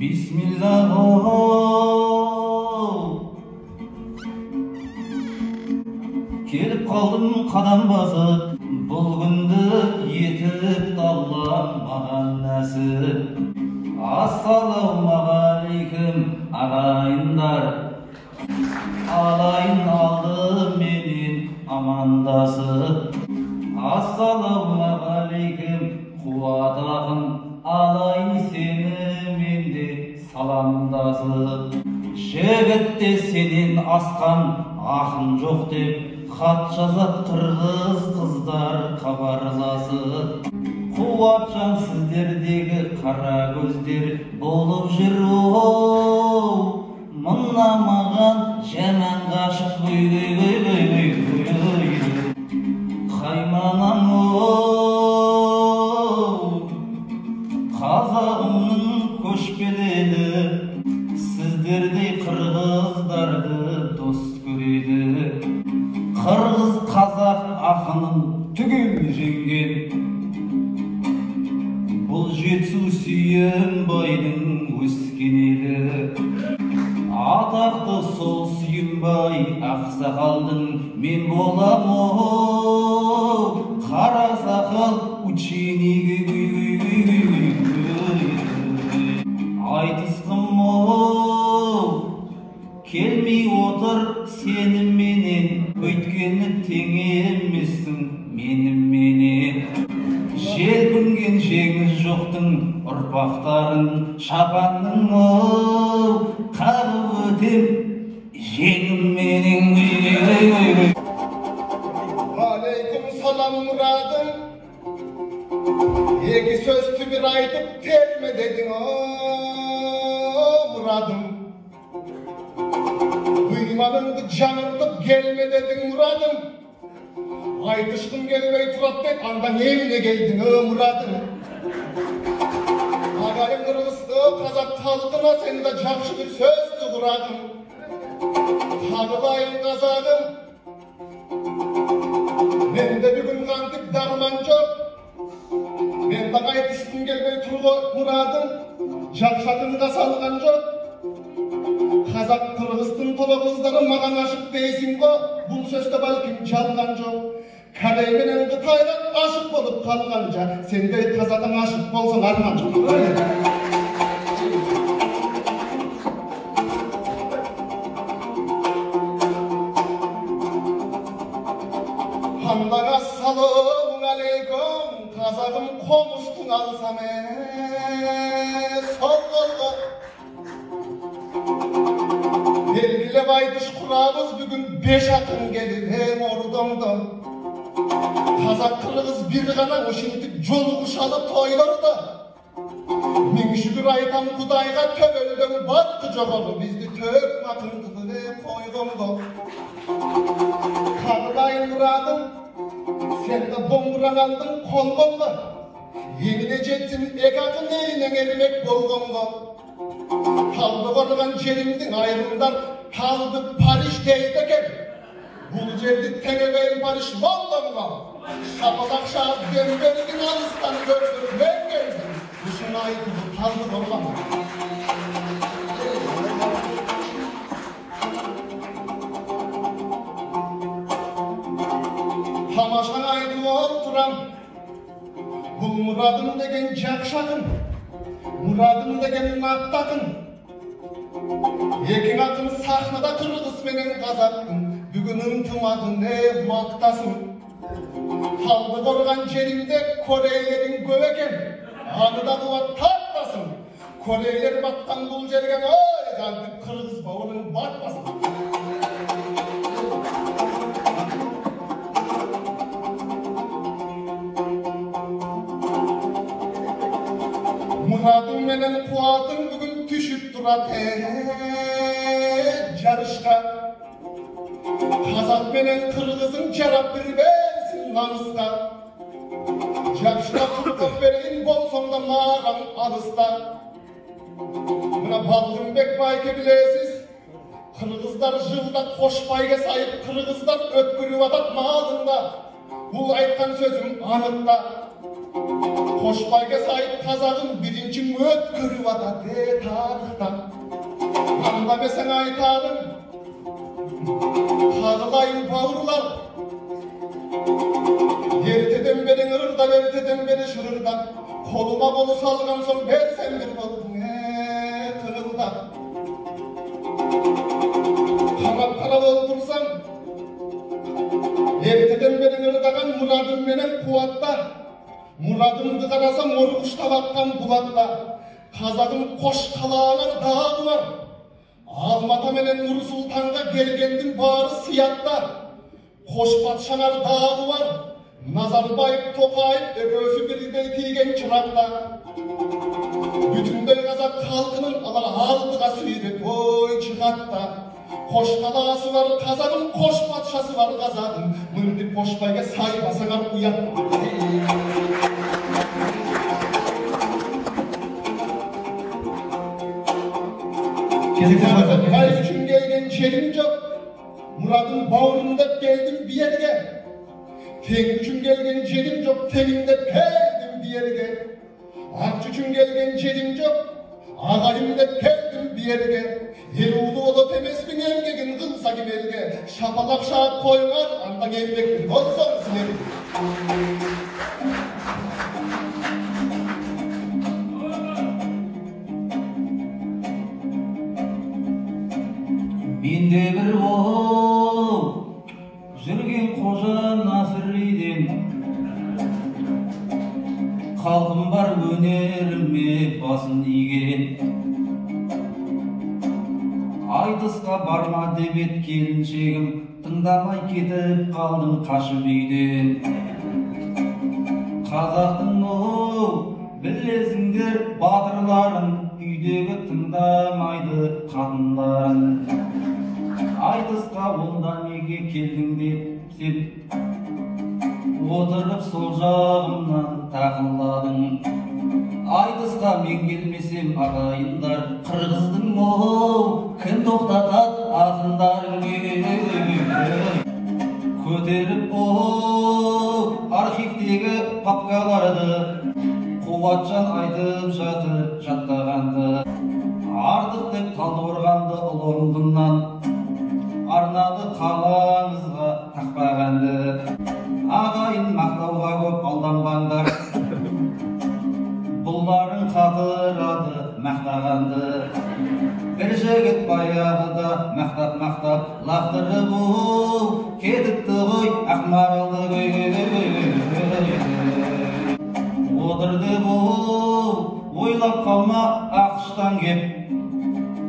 Bismillah. Kelip kaldım kadam basıp, бұл күнді етіп талламаған нәсіп. Ассалаумағалейкум ағайындар, алайын алды менен амандасып. Ассалаумағалейкум қуат ақын, алайын сені менде саламдасып. Жігітте сенен асқан ақын жоқ деп хат жазат қырғыз қыздар хабарласып. Қуатжан сіздердегі қара көздер болып жүр. Мына маған жаман ғашық қайманам қазағымның көшпеледі, сіздердей қырғыздарды дос көреді. Қырғыз қазақ ақынын түгел жеңген, бұл жетісу Сүйінбайдың өскен елі. Атақты сол Сүйінбай ақсақалдың мен болам қара сақал ученигі айтысқым келмей отыр сеніменен, өйткені тең емессің меніменен. Желпінген жеңіс жоқтың ұрпақтарын шапанның қағып өтем жеңімменен. Алейкум салам мұрадым, екі сөзді бір айтып терме дедің мұрадым. Uymanыңды жаңыртып келме дедің мұрадым. Айтышқым келмей тұрат деп, анда неміне келдің мұрадым. Ағайын қырғызды қазақ халқына сен де жақсы бір сөзді құрадым. Қағылайын қазағым, менде бүгін қантып дарман жоқ. Мен де айтышқым келмей тұрғы мұрадым, жақшатынға салған жоқ. Қазақ қырғыздың толы қыздары маған ашық дейсің ғо, бұл сөзді бәлкім жалған жоқ. Корей менен Қытайға ашық болып қалған жа, сендей қазағың ашық болсын арман жоқ. Хамдан ассалаумағалейкум, қазағым қоныстың алсам сол қолға. Белгілеп айтыш құрабыз бүгін 5 ақын келіп ордыңды. Қазақ қырғыз бір ғана ошентіп жолы құшалы тойларда. Мен шүкір айтам Құдайға, төбелдің бақы жоғары бізді төк мақындығы қойғымды. Қағылайын мұрадым, сенді домбырағандың қолғымды. Еміне жетсін ек ақын елінен ермек болғымды. Талды қорған жерімдің айрымдар талды Париж дейді екен. Бұл жерді теңебейін Париж Лондонға. Шапалақ шағып берген алыстан көрдім мен келдім. Үшін айтып талды қорған. Тамашаң айтып отырам, бұл мұрадым деген жақшақын. Мұрадым деген нақтақын. Екің ақын сахнада қырғыз менен қазақтың, бүгін ынтымағы не мақтасын. Талды қорған жерімде корейлерің көп екен, аңыда қуат тартасын. Корейлер батқан бұл жерген, ой, қантып қырғыз бауырың батпасын. Мұрадың менен қуатың бүгін түшіп тұрат жарышқа. Қазақ менен қырғызың жарап бірбесін намысқа. Жақшыға құттық берейін болсоңда маған алыста. Мына Балғынбек байке білесіз, қырғыздар жылда қошбайға сайып, қырғыздар өткөріп атат малында. Бұл айтқан сөзім анықта. Koşbayga sahip kazağın birinci möt görüp ata de tarıhtan. Anlamesen aytarım, tağılayın bağırlar. Erteden beri ırda, erteden beri şırırdan. Koluma kolu salgam son versen bir kolun kırıldan. Kanat taraf oldursam, erteden beri ırdagan muradım benim kuvatta. Muradımdı karasam orkuşta bakkan bulakta. Kazağım koş kalağlar dağı var. Almata menen Nur Sultan'ga gelgendim bari siyatta. Koş patşalar dağı var. Nazarbayip Tokayip ögösü biride tiygen çırakta. Bütündel Kazak halkının alar aldığa sürüp oy çıkartta. Koş kalası var Kazak'ın, koş patşası var Kazak'ın. Mırdı koşbayga say basana uyan. Hay üçün gelgen çelim yok. Murad'ın bağrında geldim bir yerge. Tek üçün gelgen çelim yok. Telimde peldim bir yerge. Ak üçün gelgen çelim yok. Ağayımda peldim bir yerge. Eluğlu olup emesmin emgegin kılsa gibi elge. Şapalak şahat koyunar andan emgegin olsan sinerim. Mende bir ol жүрген қожа Насыриден, халқым бар өнеріме басын иген. Айтысқа барма деп ет келіншегім, тыңдамай кетіп қалдым қашып үйден. Қазақтың оу білесіңдер батырларын, үйдегі тыңдамайды қатындарын. Айтысқа онда неге келдің деп сен отырып сол жағымнан тақылдадың. Айтысқа мен келмесем ағайындар, қырғыздың оу кім тоқтатады ақындарын. Көтеріп оу архивтегі папкаларды, Қуатжан айтып жатыр жаттағанды. Артық деп талдықорғанды Лондоннан арнады қалаңызға тақпағанды. Ағайын мақтауға көп алданбаңдар, бұлларын қатырады мақтағанды. Bir жігіт баяғыда мақтап лақтырып кетіпті ғой ақмаралды. Отырды бұл ойлап қалма ақштан кеп,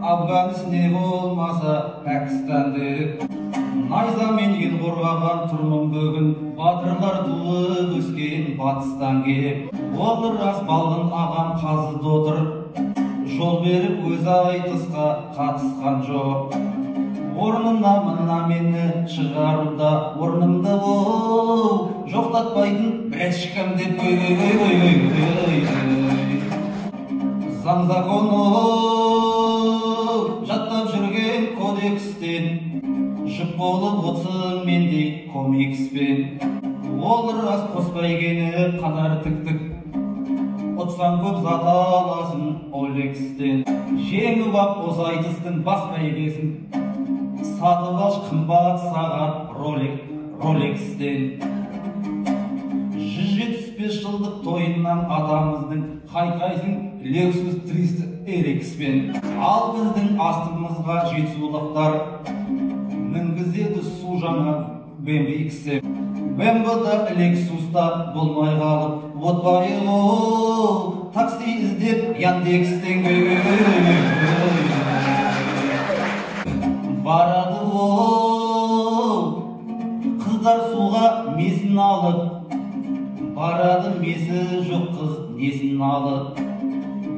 Афганис не болмаса Пәкістанды. Найзамен ел қорғаған тұрмын бүгін, батырлар туып өскен батыстан кеп. Олар рас балғын ағам қазыды отыр, жол беріп өз айтысқа қатысқан жоқ. Орнына мына мені шығаруда, орнымды ол жоқтатпайтын бәшкім деп. Заң закон жаттап жүрген кодекстен, жұп болып отсын мендей комикспен. Ол рас қоспайгені қатар тіктік, ұтсаң көп зат аласын Олексден. Жеңіп ап осы айтыстың бас бәйгесін, сатып алш қымбат сағат Ролексден. 175 жылдық тойынан атамыздың қайқайсың Lexus 300 RX-пен. Ал біздің астымызға жетісулықтар мінгізеді су жаңа BMW X-е. BMW-да Lexus-та болмай қалып, отбайы ол такси іздеп Яндекстен. Барады ол қыздар суға месін алып, барады месі жоқ қыз несін алып.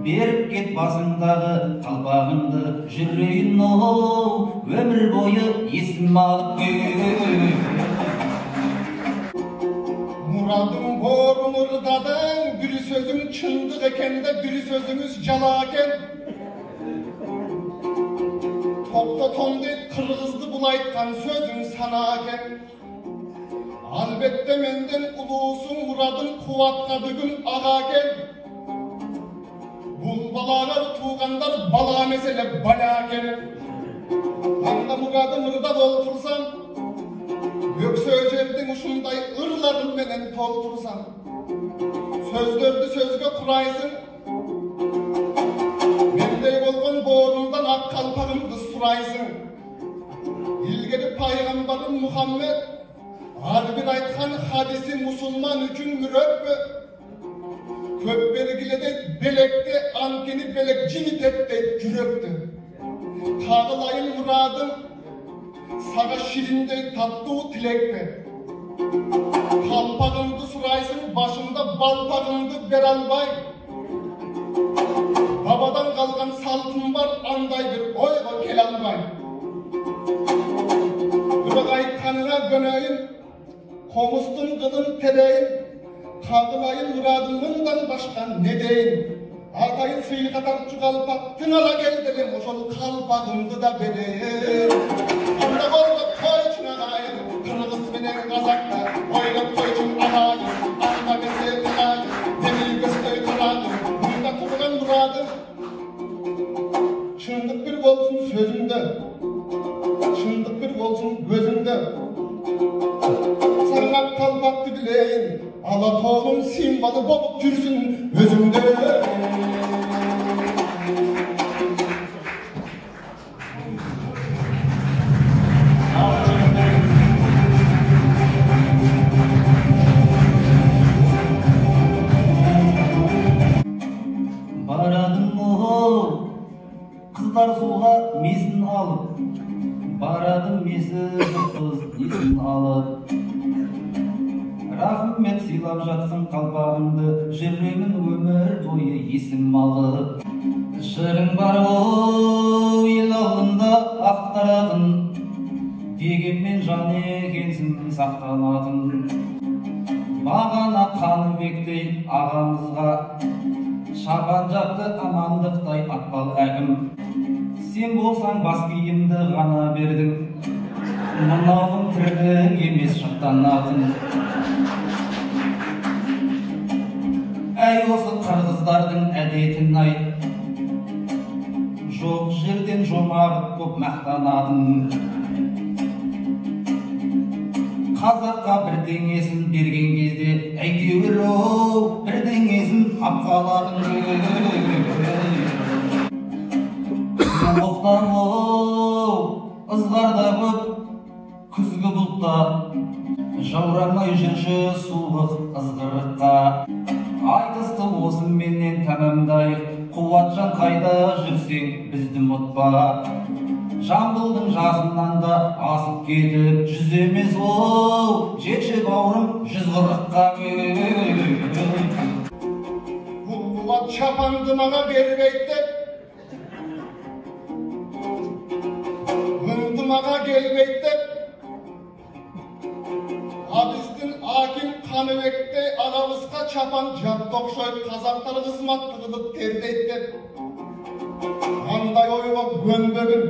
Беріп кет басыңдағы қалпағыңды, жүрейін ол өмір бойы есім алып. Muradым борын ұрдадың, бір сөзің шындық екен де, бір сөзіңіз жала екен. Топта том дейт қырғызды бұл айтқан сөзің сана екен. Albatta menden ulusun muradın kuvvatga bugün ağa gel. Bul balalar tuğanlar bala mesele bala gel. Anda muradım ırda doltursam, Göksöjerdin uşunday ırlarım menen toltursam, sözlörді sözgө kuraysın, mendey bolgon boorundan ak kalpagımdı suraysın. İlgeri paygambarım Muhammed adı bir aytkan hadisi musulman üçün müröbbü. Köp bergilede belekte ankeni belek cimitette jüröktü. Tağılayın muradım sağa şirindey tatlı tilekte. Kalpagımdı suraysın başımda balpagımdı beralbay. Babadan kalgan saltım var anday bir oyga kelalbay. Bırak aytkanına göneyim, komustun kılın tereyin, kağılayın muradımından başka ne deyin. Atayın suyu kadar çukalpak, tınala gel dedim, oşol kalpagımdı da bereyim. Anda kolga koyçun ağayın, kırgız menen kazakta, oylap koyçun ağayın, anda mesel ağayın, demir göstöy kırağın, bunda kurgan muradım. Çındık bir bolsun sözümde, çındık bir bolsun gözümde. Sarnak kalpaktı bileyin, Alatoğlu'nun simbalı bolup türsün özümde. Baradım o kızlar suğa mesin alıp, baradım mesi kız isin alıp. Rahmet silap жатсın kalpağımdı, жүрегін өмір бойы есім алып. Шырың бар оу ел алдында ақтаратын, дегенмен жан екенсің сақтанатын. Бағана Қаныбектей ағамызға шабан жапты амандықтай атпал әкім. Сен болсаң бас киімді ғана бердің, мынауың тірлік емес шықтанатын. Әй осы қырғыздардың әдетін ай, жоқ жерден жомарт көп мақтанатын. Қазаққа бірдеңесін берген кезде әйтеуір оу бірдеңесін апқалатын. Соғықтан оу ызғарда көп күзгі бұлтта, жаурамай жүрші суық ызғырыққа. Айтысты осыменен тәмамдайық, Қуатжан қайда жүрсең бізді ұмытпа. Жамбылдың жазынан да асып кетіп, жүз емес оу жетші бауырым 140-қа. Бұл Қуат шапанды маға бербейді, ұнды маға келбейді. Абистин Аким Қаныбекте ағабызға чапан жапты оқшойып, қазақтар қызматты қылып тердейді. Андай ойға көнбегін,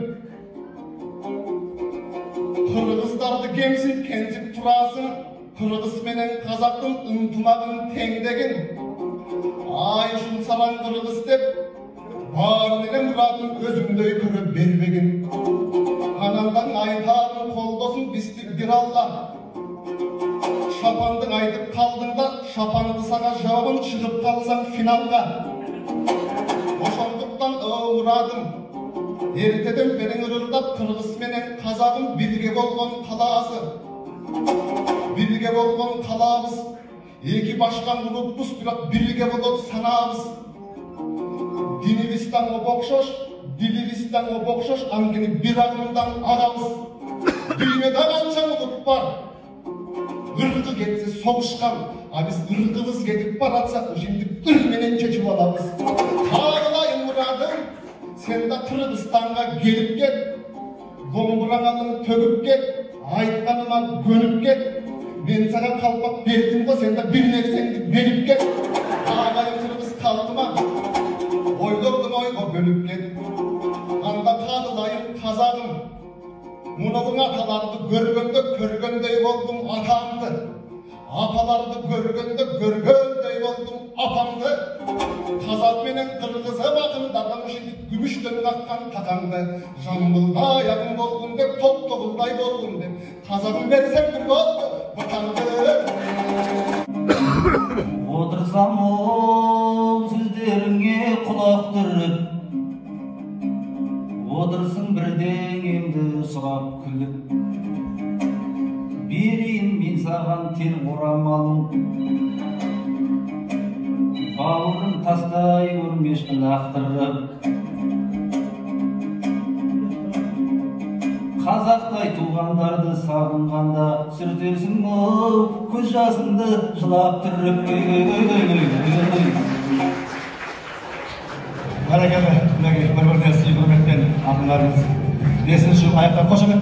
қырғыздарды кемсін кенсіп тұрасың, қырғыз менен қазақтың ынтымағын теңдегін. Ай жұмсаран қырғыз деп, барынеле мұратың өзіңдей көріп бербегін. Анандан айтарын қолдосын бістік бір Алла. Шапандың айтып қалдыңда, шапанды саға жауабын шығып қалсаң финалға. Ошондуктан мұрадым, ертеден берің ұрырдап қырғыз менен қазағым бірге болған қаласы. Бірге болған қалабыз, екі башқан ұлытпыз, бірақ бірге болып санабыз. Dinimizden o bokşoş, dilimizden o bokşoş, angini bir ağımdan ağamız. Düğmede kanca ulup var. Irgı getse soğuşkan, biz ırgımız gedip baratsak, şimdi ırmenen çeçip alamız. Ağlayın muradım, sen de Kırgızistan'a gelip gel. Domburanalını tögüp gel, aytkanıma gönüp gel. Ben sana kalpak verdim de sen de bir nefseni verip gel. Ağlayın Kırgız kaldıma. Oylordum oyga bölüp gel. Anda kadılayım kazağım. Munavın atalardı görgönde körgöndey oldum atamdı. Apalardı görgende görgöndey oldum apamdı. Kazak menen kırgıza bakımdagan gümüşten kakkan takamdı. Jambılda yakın bolgun dep top togulday bolgun dep kazagın bersem bir boldu bakandı. Otursam ol sizlerine kulak türüp, otursun birden endi surap külüp. Берейін мен саған тер орамалым, бауырым тастай көрмеш лақтырып. Қазақтай туғандарды сағынғанда сүртерсің оу көз жасыңды жылап тұрып. Бәрекелді, бір-біріне сый құрметпен ақындарымыз 5-ші аяқтан қошемет.